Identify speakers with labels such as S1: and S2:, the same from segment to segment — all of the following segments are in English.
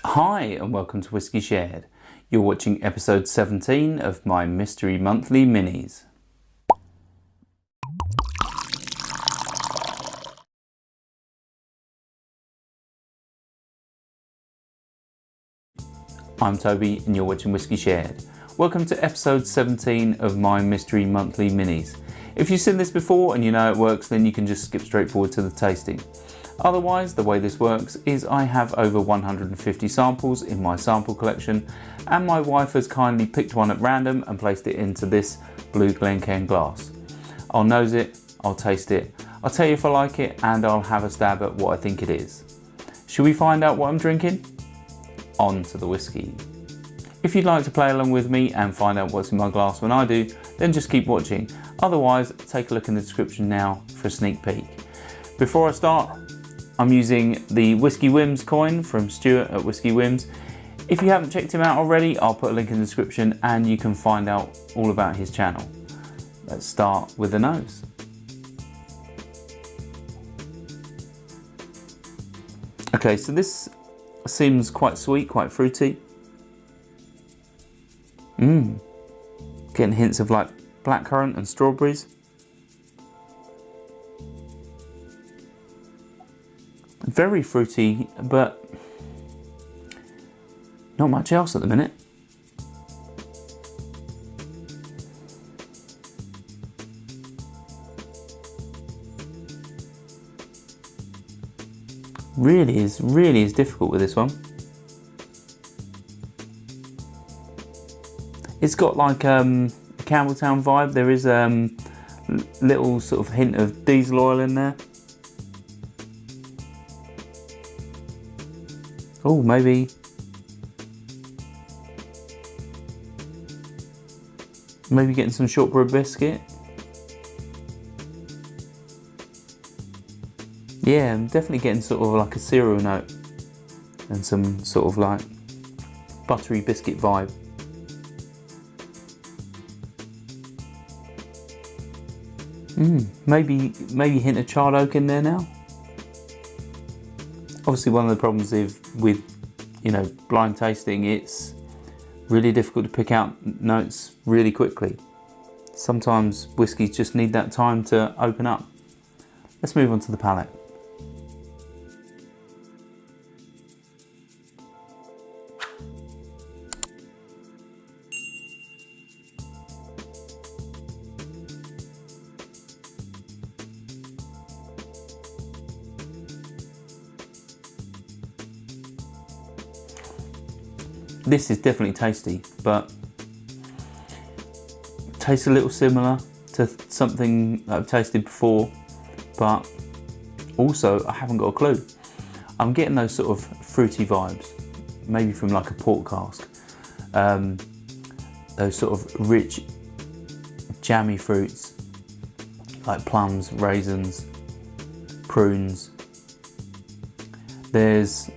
S1: Hi and welcome to Whisky Shared. You're watching episode 17 of my Mystery Monthly Minis. I'm Toby and you're watching Whisky Shared. Welcome to episode 17 of my Mystery Monthly Minis. If you've seen this before and you know it works, then you can just skip straight forward to the tasting. Otherwise, the way this works is I have over 150 samples in my sample collection, and my wife has kindly picked one at random and placed it into this blue Glencairn glass. I'll nose it, I'll taste it, I'll tell you if I like it, and I'll have a stab at what I think it is. Should we find out what I'm drinking? On to the whiskey. If you'd like to play along with me and find out what's in my glass when I do, then just keep watching. Otherwise, take a look in the description now for a sneak peek. Before I start, I'm using the Whisky Whims coin from Stuart at Whisky Whims. If you haven't checked him out already, I'll put a link in the description and you can find out all about his channel. Let's start with the nose. Okay, so this seems quite sweet, quite fruity. Getting hints of like blackcurrant and strawberries. Very fruity, but not much else at the minute. Really is difficult with this one. It's got like a Campbelltown vibe. There is little sort of hint of diesel oil in there. Oh, maybe getting some shortbread biscuit. Yeah, I'm definitely getting sort of like a cereal note and some sort of like buttery biscuit vibe. Maybe a hint of charred oak in there now. Obviously, one of the problems with blind tasting, it's really difficult to pick out notes really quickly. Sometimes whiskies just need that time to open up. Let's move on to the palate. This is definitely tasty, but tastes a little similar to something that I've tasted before, but also I haven't got a clue. I'm getting those sort of fruity vibes, maybe from like a port cask. Those sort of rich, jammy fruits, like plums, raisins, prunes. There's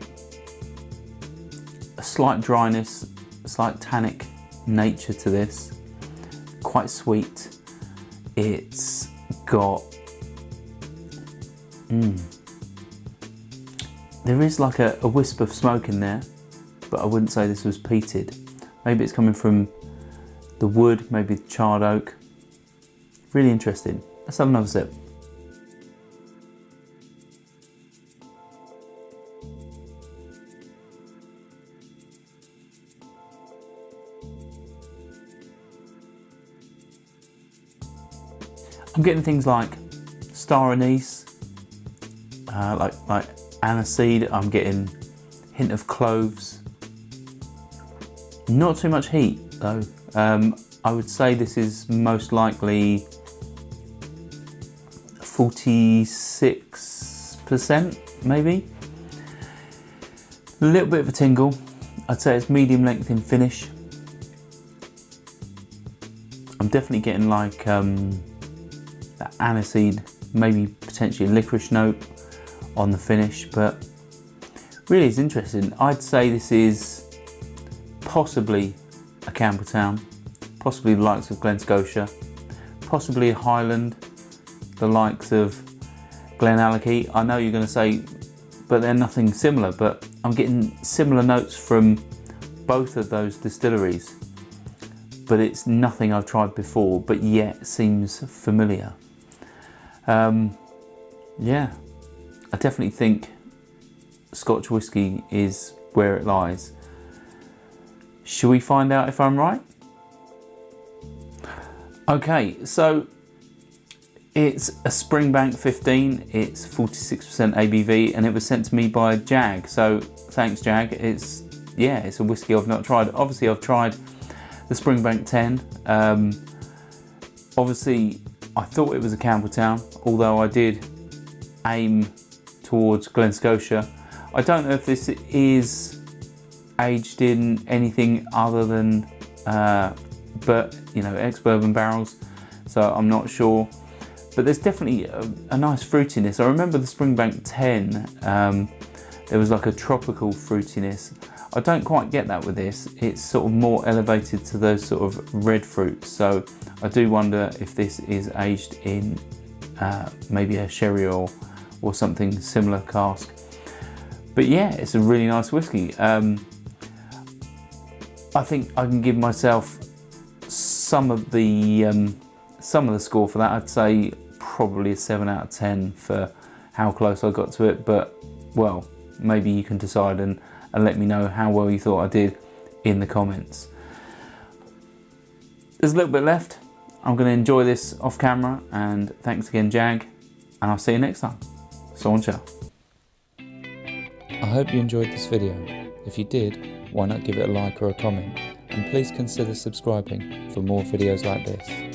S1: a slight dryness, a slight tannic nature to this, quite sweet. It's got, there is like a wisp of smoke in there, but I wouldn't say this was peated. Maybe it's coming from the wood, maybe charred oak. Really interesting. Let's have another sip. I'm getting things like star anise, like aniseed. I'm getting hint of cloves. Not too much heat though. I would say this is most likely 46%, maybe. A little bit of a tingle. I'd say it's medium length in finish. I'm definitely getting like that aniseed, maybe potentially a licorice note on the finish, but really it's interesting. I'd say this is possibly a Campbelltown, possibly the likes of Glen, possibly a Highland, the likes of Glenalachie. I know you're going to say, but they're nothing similar, but I'm getting similar notes from both of those distilleries, but it's nothing I've tried before, but yet seems familiar. Yeah, I definitely think Scotch whisky is where it lies. Shall we find out if I'm right? Okay, so it's a Springbank 15, it's 46% ABV, and it was sent to me by Jag, so thanks Jag. It's a whiskey I've not tried. Obviously I've tried the Springbank 10. Obviously I thought it was a Campbelltown, although I did aim towards Glen Scotia. I don't know if this is aged in anything other than but you know, ex-bourbon barrels, so I'm not sure, but there's definitely a nice fruitiness. I remember the Springbank 10, there was like a tropical fruitiness. I don't quite get that with this. It's sort of more elevated to those sort of red fruits, so I do wonder if this is aged in maybe a sherry or something similar cask. But yeah, it's a really nice whiskey. I think I can give myself some of the score for that. I'd say probably a 7 out of 10 for how close I got to it, but well, maybe you can decide and let me know how well you thought I did in the comments. There's a little bit left. I'm going to enjoy this off camera, and thanks again Jag, and I'll see you next time. So on ciao. I hope you enjoyed this video. If you did, why not give it a like or a comment, and please consider subscribing for more videos like this.